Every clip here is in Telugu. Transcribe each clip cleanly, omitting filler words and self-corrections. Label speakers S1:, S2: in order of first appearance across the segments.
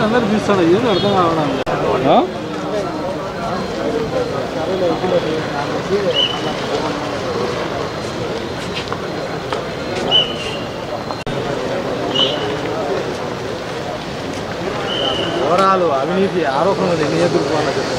S1: అందరు తీస్తాడు ఏం అర్థం కావడం వివరాలు అవినీతి ఆరోపణలు ఎన్ని ఎదుర్కోవాలి కదా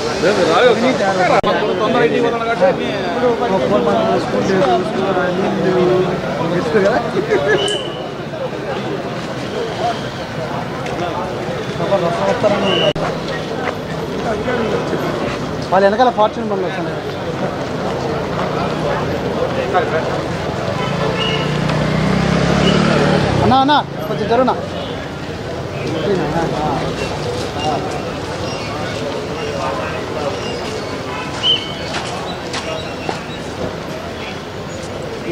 S1: వాళ్ళ వెనకాల ఫార్చ్యూన్ బండ్లు వస్తున్నాయి. అన్నా అన్నా కొంచెం జరుగునా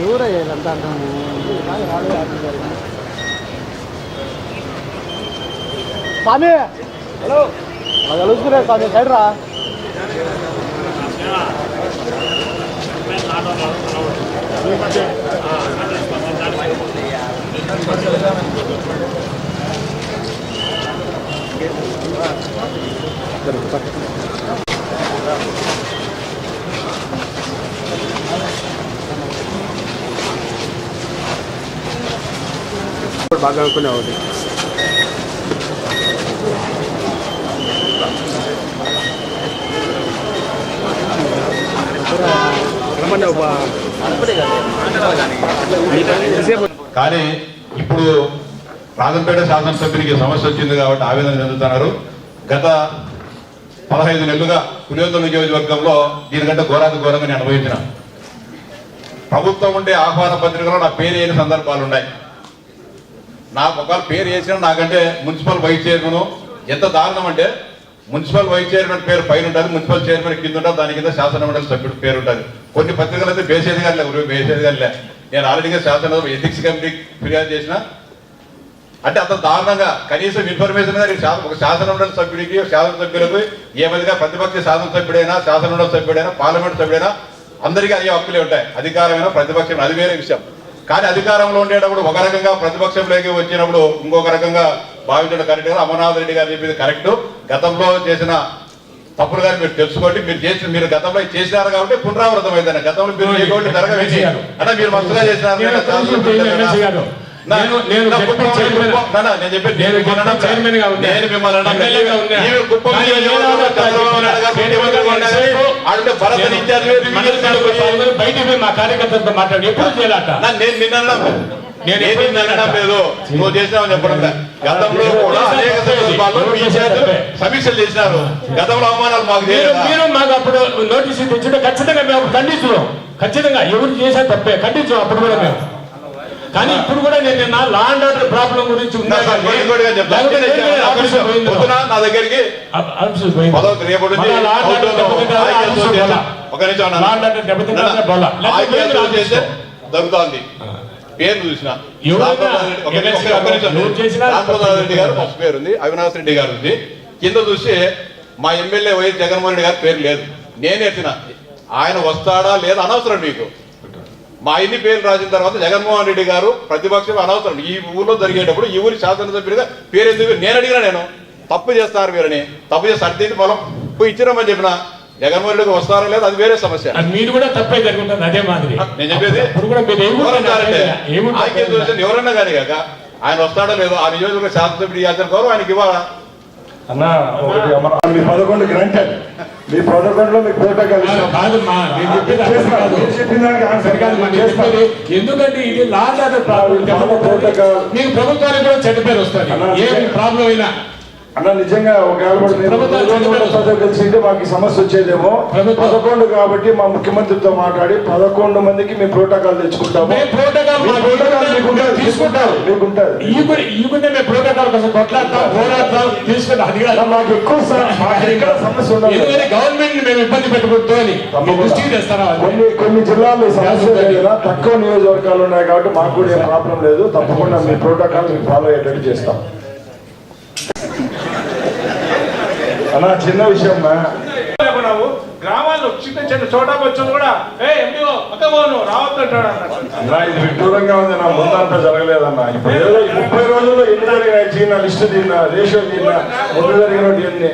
S1: ఎవరయ్యా అంతా అంటాము స్వామి. హలో కలుసుకునే స్వామి సైడ్ రా. బాగా అనుకునే అవుతుంది.
S2: కానీ ఇప్పుడు రాజంపేట శాసనసభ్యునికి సమస్య వచ్చింది కాబట్టి ఆవేదన చెందుతున్నారు. గత 15 నెలలుగా పులివెందుల నియోజకవర్గంలో దీనికంటే ఘోరంగా నేను అనుభవించిన ప్రభుత్వం ఉండే ఆహ్వాన పత్రికలో నా పేరు వేయని సందర్భాలు ఉన్నాయి. నాకు ఒకవేళ పేరు వేసినా నాకంటే మున్సిపల్ వైస్ చైర్మన్ ఎంత దారుణం అంటే మున్సిపల్ వైస్ చైర్మన్ పేరు పైన ఉంటుంది, మున్సిపల్ చైర్మన్ కింద ఉంటుంది, దాని కింద శాసనమండలి సభ్యుడు పేరు ఉంటుంది. కొన్ని పత్రికలు అయితే బేసేదిగా లే. నేను ఆల్రెడీగా శాసన ఎథిక్స్ కమిటీకి ఫిర్యాదు చేసిన. అంటే అంత దారుణంగా కనీసం ఇన్ఫర్మేషన్ గా ఒక శాసనమండలి సభ్యుడికి శాసనసభ్యులకు ఏమదిగా ప్రతిపక్ష శాసనసభ్యుడైనా శాసనమండలి సభ్యుడైనా పార్లమెంట్ సభ్యుడైనా అందరికీ అయ్యే హక్కులే ఉంటాయి. అధికారమైనా ప్రతిపక్షం అది వేరే విషయం. కానీ అధికారంలో ఉండేటప్పుడు ఒక రకంగా ప్రతిపక్షంలోకి వచ్చినప్పుడు ఇంకొక రకంగా భావించడం కరెక్ట్ గా అమర్నాథ్ రెడ్డి గారు చెప్పింది కరెక్ట్. గతంలో చేసిన తప్పులు కానీ మీరు తెలుసుకోండి. మీరు గతంలో చేసినారు కాబట్టి పునరావృతం అయిందని. గతంలో మీరు చేయకుండా జరగవేసి అంటే మీరు మస్తుగా చేసినారు.
S3: బయట మా కార్యకర్తలతో మాట్లాడి ఎప్పుడు చేయాలట
S2: నేను నిన్న అనడం లేదు, నువ్వు చేసినావు చెప్పడం. గతంలో కూడా అనేక సందర్భాల్లో సమీక్షలు చేసినారు. గతంలో అవమానాలు మాకు
S3: మీరు మాకు అప్పుడు నోటీసు తెచ్చుంటే ఖచ్చితంగా మేము ఖండించున్నాం. ఖచ్చితంగా ఎవరు చేసా తప్పే ఖండించాం అప్పుడు కూడా మేము. కానీ ఇప్పుడు కూడా నేను లా అండ్ ఆర్డర్ ప్రాబ్లం గురించి
S2: నా దగ్గరికి జరుగుతోంది. పేరు చూసిన రెడ్డి గారు ఫస్ట్ పేరు ఉంది, అవినాష్ రెడ్డి గారు ఉంది. కింద చూసి మా ఎమ్మెల్యే వైఎస్ జగన్మోహన్ రెడ్డి గారి పేరు లేదు. నేను ఎత్తిన ఆయన వస్తాడా లేదా అనవసరం మీకు. మా ఇన్ని పేర్లు రాసిన తర్వాత జగన్మోహన్ రెడ్డి గారు ప్రతిపక్షం అనవసరం. ఈ ఊర్లో జరిగేటప్పుడు ఈ ఊరి శాసనసభ్యుడిగా పేరు ఎందుకు నేను అడిగినా, నేను తప్పు చేస్తారు మీరని. తప్పు చేసి అడిగితే పొలం పోయి ఇచ్చినామని చెప్పిన. జగన్మోహన్ రెడ్డి వస్తారా లేదా అది వేరే సమస్య.
S3: మీరు కూడా తప్పే జరుగుతుంది అదే మాదిరి.
S2: నేను చెప్పేది ఎవరన్నా కానీ కాక ఆయన వస్తాడో లేదో ఆ నియోజకవర్గ శాసనసభ్యుడు ఇవ్వాల్సిన గౌరవం ఆయనకి ఇవ్వాలా
S4: అన్నా. మీ 11 గ్రాంటెడ్, మీ 11లో మీకు ప్రోటోకాల్
S3: ఎందుకంటే ఇది లా అండ్ ఆర్డర్ ప్రాబ్లం. మీకు ప్రభుత్వానికి కూడా చెడ్డ పేరు వస్తుంది ఏ ప్రాబ్లం అయినా.
S4: అన్న నిజంగా ఒకవేళ కలిసింటే మాకు సమస్య వచ్చేదేమో. 11 కాబట్టి మా ముఖ్యమంత్రితో మాట్లాడి 11 మందికి మేము ప్రోటోకాల్ తెచ్చుకుంటాము. మాకు ఎక్కువ సమస్య ఉండదు.
S3: గవర్నమెంట్ మేము ఇబ్బంది పెట్టకూడదు అని
S4: కొన్ని జిల్లాల్లో సమస్య లేదు. తక్కువ నియోజకవర్గాలు ఉన్నాయి కాబట్టి మాకు కూడా ఏం ప్రాబ్లం లేదు. తప్పకుండా మీ ప్రోటోకాల్ మేము ఫాలో అయ్యేటట్టు చేస్తాం. అన్నా చిన్న విషయం గ్రామాల్లో
S1: వాళ్ళు చిన్న చిన్న చోటా బచ్చలు కూడా ఎండిఓ పక్క పోను రావద్దు అంటాడు
S4: అన్నా ఇది విడ్డూరంగా ఉంది. నా ముందంతా జరగలేదన్నా. ఇప్పుడు ఏదో 30 రోజుల్లో ఎన్ని జరిగినాయి చీన లిస్టు తిన్నా రేషియో తిన్నా ముందు జరిగినట్టు ఎన్ని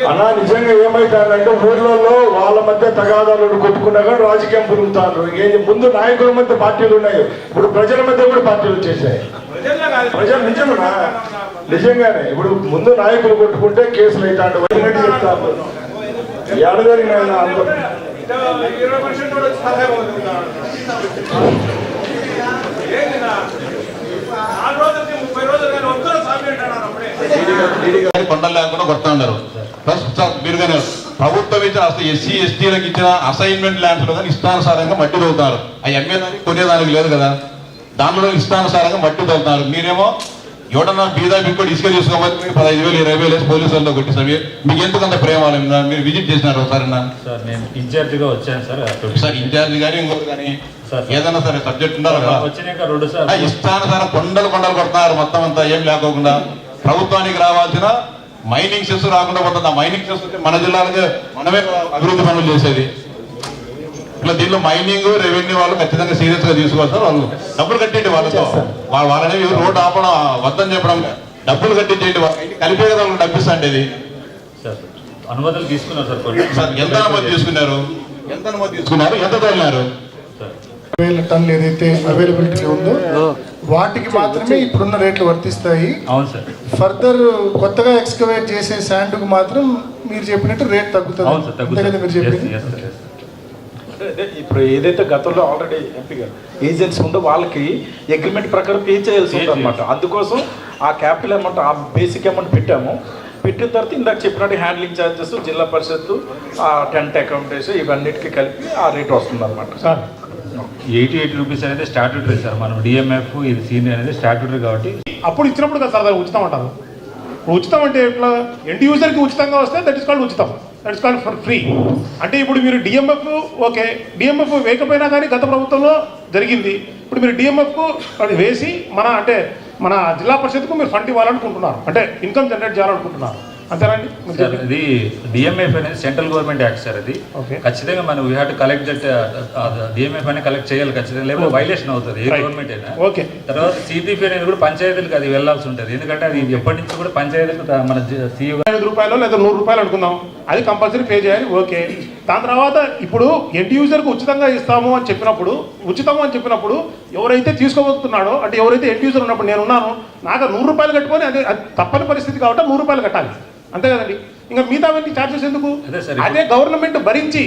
S4: అన్నా. నిజంగా ఏమైతుందంటే ఊర్లలో వాళ్ళ మధ్య తగాదాలు కొట్టుకున్నా కానీ రాజకీయం పురుగుతారు. ముందు నాయకుల మధ్య పార్టీలు ఉన్నాయి, ఇప్పుడు ప్రజల మధ్య కూడా పార్టీలు వచ్చేసాయి. ప్రజలు నిజమేనా? నిజంగానే ఇప్పుడు ముందు నాయకులు కొట్టుకుంటే కేసులు అవుతాడు చెప్తారు. ఎడ జరిగిన అంత
S2: కొండలు లేకుండా కొడతా ఉన్నారు. ప్లస్ మీరు కానీ ప్రభుత్వం ఇచ్చిన అసలు ఎస్సీ ఎస్టీలకు ఇచ్చిన అసైన్మెంట్ ల్యాండ్స్ లో కానీ ఇష్టానుసారంగా మట్టి తవ్వుతారు. అవి అమ్మేదానికి కొనేదానికి లేదు కదా, దానిలో ఇష్టానుసారంగా మట్టి తవ్వుతున్నారు. మీరేమో ఎవడన్నా బీదా బిక్కోటి ఇసుక తీసుకోవాలి 15,000 20,000 వేసి పోలీసు వాళ్ళతో కొట్టిస్తాం. మీకు ఎందుకు అంత ప్రేమ? మీరు విజిట్ చేసినారు ఒకసారి?
S5: సార్ నేను ఇన్ఛార్జిగా వచ్చాను సార్
S2: ఇన్ఛార్జ్ కానీ ఇంకోటి కానీ ఏదైనా సరే సబ్జెక్ట్ ఉండాలి కదా.
S5: వచ్చినాక 2 సార్లు
S2: ఇష్టానుసారం కొండలు కొడుతున్నారు మొత్తం అంతా ఏం లేకోకుండా. ప్రభుత్వానికి రావాల్సిన మైనింగ్ సెస్ రాకుండా పోతుంది. ఆ మైనింగ్ సెస్ మన జిల్లాలకి మనమే అభివృద్ధి పనులు చేసేది. ఇట్లా దీనిలో మైనింగ్ రెవెన్యూ వాళ్ళు ఖచ్చితంగా సీరియస్ గా తీసుకోవాలి. వాళ్ళు డబ్బులు కట్టేయండి వాళ్ళతో. వాళ్ళని రోడ్డు ఆపడం వద్దని చెప్పడం, డబ్బులు కట్టించేయండి. కలిపే కదా వాళ్ళకి డబ్బిస్తాండి. ఇది
S5: అనుమతులు తీసుకున్నారు
S2: సార్. ఎంత అనుమతి తీసుకున్నారు? ఎంత తోలినారు?
S6: 1000 టన్నులు ఏదైతే అవైలబిలిటీ ఉందో వాటికి మాత్రమే ఇప్పుడున్న రేట్లు వర్తిస్తాయి.
S5: అవును సార్.
S6: ఫర్దర్ కొత్తగా ఎక్స్కవేట్ చేసే శాండ్కు మాత్రం మీరు చెప్పినట్టు రేట్ తగ్గుతుంది. మీరు చెప్పింది
S1: ఇప్పుడు ఏదైతే గతంలో ఆల్రెడీ ఎంపీగా ఏజెన్సీ ఉందో వాళ్ళకి అగ్రిమెంట్ ప్రకారం పే చేయాల్సి ఉంది అనమాట. అందుకోసం ఆ క్యాపిటల్ అమౌంట్, ఆ బేసిక్ అమౌంట్ పెట్టాము. పెట్టిన తర్వాత ఇందాక చెప్పినట్టు హ్యాండ్లింగ్ ఛార్జెస్, జిల్లా పరిషత్తు, టెంట్ అకౌంటేషన్ ఇవన్నిటికీ కలిపి ఆ రేట్ వస్తుంది అనమాట.
S5: సార్ 88 రూపీస్ అనేది స్టాట్యూటరీ సార్. మనం డిఎంఎఫ్ ఇది సీనియర్ అనేది స్టాట్యూటరీ కాబట్టి
S7: అప్పుడు ఇచ్చినప్పుడు కదా సార్ ఉచితం అంటారు. ఉచితం అంటే ఇట్లా ఎండ్ యూజర్కి ఉచితంగా వస్తే దట్ ఇస్ కాల్డ్ ఉచితం, that is called for free. అంటే ఇప్పుడు మీరు డిఎంఎఫ్ ఓకే, డిఎంఎఫ్ వేయకపోయినా కానీ గత ప్రభుత్వంలో జరిగింది. ఇప్పుడు మీరు డిఎంఎఫ్కు అది వేసి మన జిల్లా పరిషత్కు మీరు ఫండ్ ఇవ్వాలనుకుంటున్నారు, అంటే ఇన్కమ్ జనరేట్ చేయాలనుకుంటున్నారు, అంతేనండి?
S5: సార్ ఇది డిఎంఎఫ్ అనేది సెంట్రల్ గవర్నమెంట్ యాక్ట్ సార్. అది ఖచ్చితంగా మనం we have to collect that DMF అనేది కలెక్ట్ చేయాలి ఖచ్చితంగా, లేకపోతే వైలేషన్ అవుతుంది ఏ గవర్నమెంట్ అయినా.
S7: ఓకే.
S5: తర్వాత సిపిపి అనేది కూడా పంచాయతీలకు అది వెళ్లాల్సి ఉంటుంది. ఎందుకంటే అది ఎప్పటి నుంచి కూడా పంచాయతీలకు మన సీఈఓ
S7: 5 రూపాయలు లేదా 100 రూపాయలు అనుకుందాం, అది కంపల్సరీ పే చేయాలి. ఓకే. దాని తర్వాత ఇప్పుడు ఎండ్ యూజర్కి ఉచితంగా ఇస్తాము అని చెప్పినప్పుడు ఎవరైతే తీసుకోబోతున్నాడో, అంటే ఎవరైతే ఎండ్ యూజర్ ఉన్నప్పుడు నేనున్నాను, నాకు 100 రూపాయలు కట్టుకొని అది తప్పని పరిస్థితి కాబట్టి 100 రూపాయలు కట్టాలి, అంతే కదండి. ఇంకా మిగతావన్నీ ఛార్జెస్ ఎందుకు? అదే గవర్నమెంట్ భరించి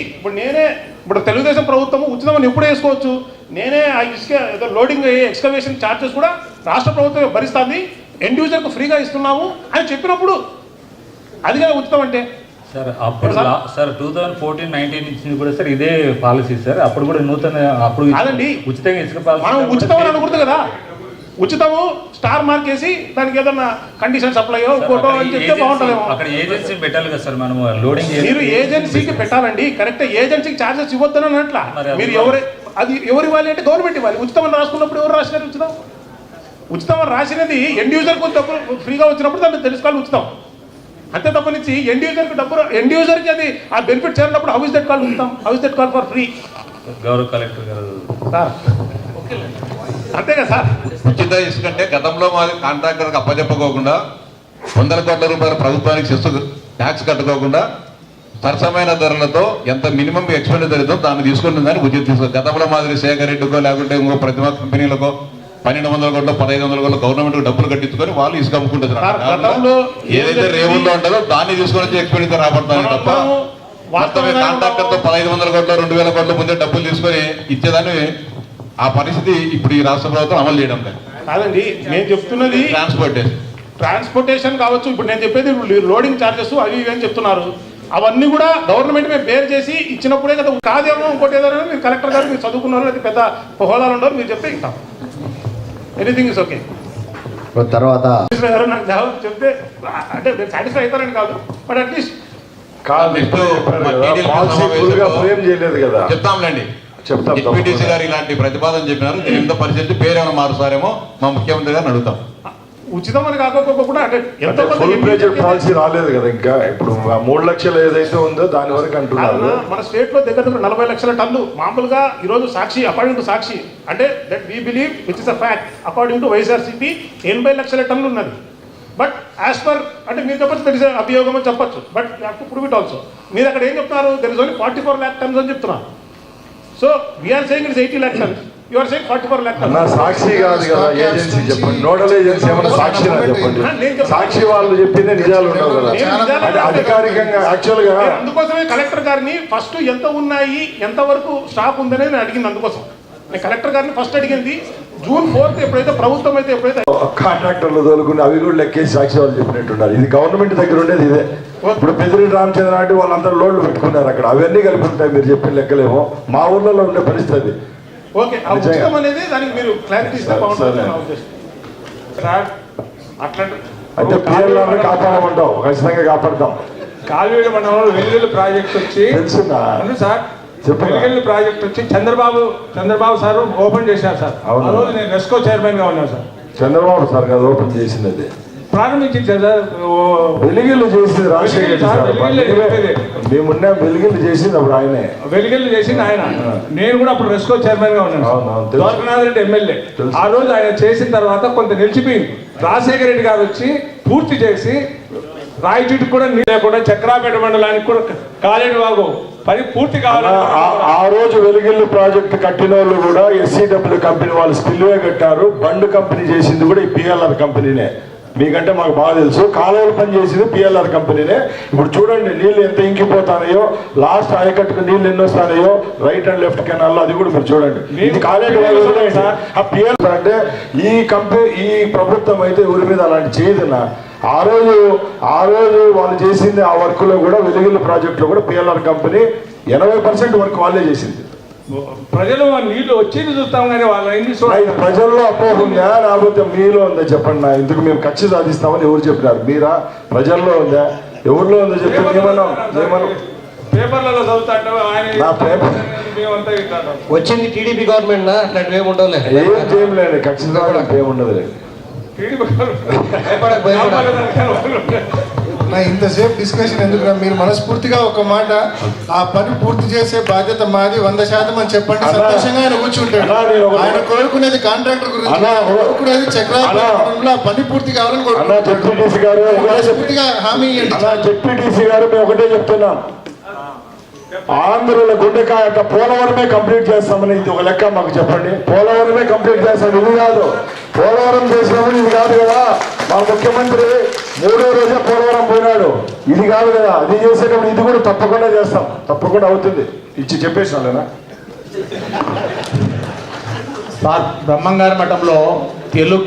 S7: ఇప్పుడు తెలుగుదేశం ప్రభుత్వం ఉచితం ఎప్పుడు వేసుకోవచ్చు. నేనే ఆ ఇసుక ఏదో లోడింగ్ ఎక్స్కవేషన్ ఛార్జెస్ కూడా రాష్ట్ర ప్రభుత్వం భరిస్తుంది, ఎండ్ యూజర్కు ఫ్రీగా ఇస్తున్నాము అని చెప్పినప్పుడు అది కదా ఉచితం అంటే.
S5: సార్ అప్పుడు సార్ 2014-19 నుంచి కూడా సార్ ఇదే పాలసీ సార్. అప్పుడు కూడా అప్పుడు
S7: కాదండి
S5: ఉచితంగా ఇసుక పాలసీ.
S7: మనం ఉచితం అని అనకూడదు కదా. ఉచితము స్టార్ మార్క్ వేసి దానికి ఏదన్నా కండిషన్ సప్లైయో ఫోటో అని చెప్తే బాగుంటుందేమో.
S5: అక్కడ ఏజెన్సీ పెట్టాలి కదా సార్. మనం లోడింగ్
S7: మీరు ఏజెన్సీకి పెట్టాలండి, కరెక్ట్. ఏజెన్సీకి ఛార్జెస్ ఇవ్వద్దని అన్నట్లా. మీరు ఎవరు ఇవ్వాలి అంటే గవర్నమెంట్ ఇవ్వాలి. ఉచితం అని రాసుకున్నప్పుడు ఎవరు రాసినారు ఉచితం అని రాసినది ఎండ్ యూజర్కి డబ్బులు ఫ్రీగా వచ్చినప్పుడు దాన్ని తెలుసుకోవాలి ఉచితం, అంతే తప్పనిచ్చి ఎండ్ యూజర్కి అది ఆ బెనిఫిట్ చేరినప్పుడు హౌ ఇస్ దట్ కాల్ ఉచితం, how is that call for free?
S5: గౌరవ కలెక్టర్ గారు
S7: అంతే కదా సార్.
S2: ఉచిత ఇసుక అంటే గతంలో మాది కాంట్రాక్టర్కి అప్పచెప్పకోకుండా 100 కోట్ల రూపాయల ప్రభుత్వానికి సెస్ ట్యాక్స్ కట్టుకోకుండా సరసమైన ధరలతో ఎంత మినిమం ఎక్స్పెండిచర్ అవుతుందో దాన్ని తీసుకుంటుందని ఉచిత తీసుకో. గతంలో మాదిరి శేఖర్ రెడ్డికో లేకుంటే ఇంకో ప్రతిమ కంపెనీలకో 1200 కోట్లు 1500 కోట్లు గవర్నమెంట్ డబ్బులు కట్టించుకొని వాళ్ళు ఇసుక అమ్ముకుంటున్నారు. ఏదైతే రేవుల్లో ఉంటుందో దాన్ని తీసుకొని వచ్చి ఎక్స్పెండిచర్ రాబడతాను తప్ప మొత్తమే కాంట్రాక్టర్తో 1500 కోట్లు 2000 కోట్ల ముందే డబ్బులు తీసుకొని ఇచ్చేదాన్ని ఆ పరిస్థితి ఇప్పుడు ఈ రాష్ట్ర ప్రభుత్వం అమలు చేయడం
S7: కాదండి. నేను చెప్తున్నది ట్రాన్స్పోర్టేషన్ కావచ్చు. ఇప్పుడు నేను చెప్పేది లోడింగ్ ఛార్జెస్ అవి ఇవి అని చెప్తున్నారు. అవన్నీ కూడా గవర్నమెంట్ మేము బేర్ చేసి ఇచ్చినప్పుడే కదా. కాదేమో ఇంకోటి ఏదైనా మీరు కలెక్టర్ గారు మీరు చదువుకున్నారు, అది పెద్ద హోదాలు ఉండరు, మీరు చెప్తే ఇస్తాం. Anything is okay.
S6: తర్వాత
S7: నాకు జవాబు చెప్తే అంటే మీరు సాటిస్ఫై అవుతారని కాదు, బట్ అట్లీస్ట్
S2: చెప్తాంలేండి. డిప్యూటీసీ గారు ఇలాంటి ప్రతిపాదన చెప్పినారు. దీని పరిస్థితి పేరేమైనా మారుస్తారేమో మా ముఖ్యమంత్రి గారిని అడుగుతాం.
S7: ఉచితం అని కాకపోకుండా అంటే ఎంతో కొంత
S4: ఫుల్ ప్లేజెడ్
S7: ఎంపీలకి
S4: పాలసీ రాలేదు కదా ఇంకా. ఇప్పుడు ఆ 3 లక్షలు ఏదైతే ఉందో దాని వరకు అంటున్నారు.
S7: మన స్టేట్ లో దగ్గర 40 లక్షల టన్ను మామూలుగా ఈరోజు సాక్షి అకార్డింగ్ టు సాక్షి అంటే that we believe which is a fact according to YSRCP 80 లక్షల టన్ను ఉన్నది. బట్ యాజ్ పర్ అంటే మీరు చెప్పచ్చు తెలిసే అభియోగం అని చెప్పచ్చు, but to prove it also. మీరు అక్కడ ఏం చెప్తున్నారు, there is only 44 lakh tons అని చెప్తున్నారు. So we're saying it's 80 lakh tons, you are saying 44 lakh tons.
S4: నా సాక్షి కాదు కదా ఏజెన్సీ, చెప్పండి. నోడల్ ఏజెన్సీ ఏమన్నా సాక్షి చెప్పండి. సాక్షి వాళ్ళు చెప్పిందే నిజాలు ఉండవు కదా, అది అధికారికంగా యాక్చువల్ గా.
S7: అందుకోసమే కలెక్టర్ గారిని ఫస్ట్ ఎంత ఉన్నాయి ఎంత వరకు స్టాక్ ఉందనే నేను అడిగింది. అందుకోసం నేను కలెక్టర్ గారిని ఫస్ట్ అడిగింది June 4th ఎప్పుడైతే ప్రభుత్వం అయితే ఎప్పుడైతే
S4: కాంట్రాక్టర్లు తోలుకుని అవి కూడా లెక్కేసి సాక్షి వాళ్ళు చెప్పినట్టున్నారు. ఇది గవర్నమెంట్ దగ్గర ఉండేది ఇదే. ఇప్పుడు పెద్దిరెడ్డి రామచంద్ర అంటే వాళ్ళందరూ లోన్లు పెట్టుకున్నారు అక్కడ, అవన్నీ కలిపి ఉంటాయి మీరు చెప్పిన లెక్కలేమో. మా ఊర్లలో ఉండే పరిస్థితి.
S7: ఓకే, ఆ ఉచితం అనేది దానికి మీరు క్లారిటీ ఇస్తే బాగుంటుంది నా ఉద్దేశం.
S3: అట్లా
S4: అంటే పిల్లలను కాపాడమంటావు, ఖచ్చితంగా కాపాడతాం.
S8: కాలువేడు మండలంలో వెలుగుల ప్రాజెక్ట్ వచ్చి
S4: తెలుసునా
S8: సార్, వెలుగుల ప్రాజెక్ట్ వచ్చి చంద్రబాబు సార్ ఓపెన్ చేశారు సార్. ఆ రోజు నేను రెస్కో చైర్మన్ గా ఉన్నాను సార్.
S4: చంద్రబాబు సార్ కదా ఓపెన్ చేసినది,
S8: ప్రారంభించింది సార్.
S4: వెలుగులు చేసింది రాజశేఖర్ సార్. మేమున్నా వెలుగులు చేసింది అప్పుడు ఆయనే.
S8: వెలుగులు చేసింది ఆయన. నేను కూడా అప్పుడు రెస్కో చైర్మన్ గా ఉన్నాను. ద్వారకనాథ్ రెడ్డి ఎమ్మెల్యే. ఆ రోజు ఆయన చేసిన తర్వాత కొంత నిలిచిపోయింది. రాజశేఖర రెడ్డి గారు వచ్చి పూర్తి చేసి రాయచూటి కూడా లేకుండా చక్రాపేట మండలానికి కూడా కాలేడు వాగు పని పూర్తి కావాలని
S4: ఆ రోజు వెలుగిల్లు ప్రాజెక్టు కట్టిన వాళ్ళు కూడా SCW కంపెనీ వాళ్ళు స్పిల్వే కట్టారు. బండ్ కంపెనీ చేసింది కూడా ఈ PLR కంపెనీనే. మీకంటే మాకు బాగా తెలుసు. కాలువలు పని చేసింది PLR కంపెనీనే. ఇప్పుడు చూడండి నీళ్లు ఎంత ఇంకిపోతానయో, లాస్ట్ ఆయకట్టుకు నీళ్లు ఎన్ని వస్తానయో, రైట్ అండ్ లెఫ్ట్ కెనాల్లో, అది కూడా మీరు చూడండి. ఇది కాలేడు ఆ PLR అంటే ఈ ప్రభుత్వం అయితే ఊరి మీద అలాంటి చేయదన్నా. ఆ రోజు వాళ్ళు చేసింది ఆ వర్క్ లో కూడా వెలుగుల ప్రాజెక్ట్ లో కూడా PLR కంపెనీ 80% వర్క్ వాళ్ళే చేసింది.
S8: ప్రజలు నీళ్లు వచ్చేది చూస్తాం కానీ వాళ్ళ
S4: ప్రజల్లో అపోహ ఉందా లేకపోతే మీలో ఉందా చెప్పండి. నా ఇందుకు మేము ఖర్చు సాధిస్తామని ఎవరు చెప్పినారు? మీరా? ప్రజల్లో ఉందా? ఎవరిలో ఉందో చెప్తే ఏమన్నా
S8: పేపర్లలో చదువుతాడు
S9: వచ్చింది టీడీపీ గవర్నమెంట్ అట్లాంటివి ఏమి ఉండవు.
S4: ఏం చేయలేదు, ఖచ్చితంగా ఏముండదు లేదు.
S6: ఇంతసేపు డిస్కషన్ ఎందుకు? మీరు మనస్ఫూర్తిగా ఒక మాట, ఆ పని పూర్తి చేసే బాధ్యత మాది 100% అని చెప్పండి. సంతోషంగా ఆయన కూర్చుంటాడు. ఆయన కోరుకునేది కాంట్రాక్టర్ గురించి, కోరుకునేది చక్రాల పని పూర్తి కావాలని
S4: కోరుకుంటున్నాం.
S6: హామీ ఇవ్వండి.
S4: జెడ్పీటీసీ గారు మేము ఒకటే చెప్తున్నాం, ఆంధ్రుల గుండెకాయ పోలవరమే కంప్లీట్ చేస్తామని ఇది ఒక లెక్క మాకు చెప్పండి. పోలవరమే కంప్లీట్ చేస్తాం, ఇది కాదు. పోలవరం చేసినప్పుడు ఇది కాదు కదా. మా ముఖ్యమంత్రి 3వ రోజే పోలవరం పోయినాడు, ఇది కాదు కదా. అది చేసేటప్పుడు ఇది కూడా తప్పకుండా చేస్తాం, తప్పకుండా అవుతుంది. ఇచ్చి చెప్పేసినా
S10: బ్రహ్మంగారి మఠంలో తెలుగు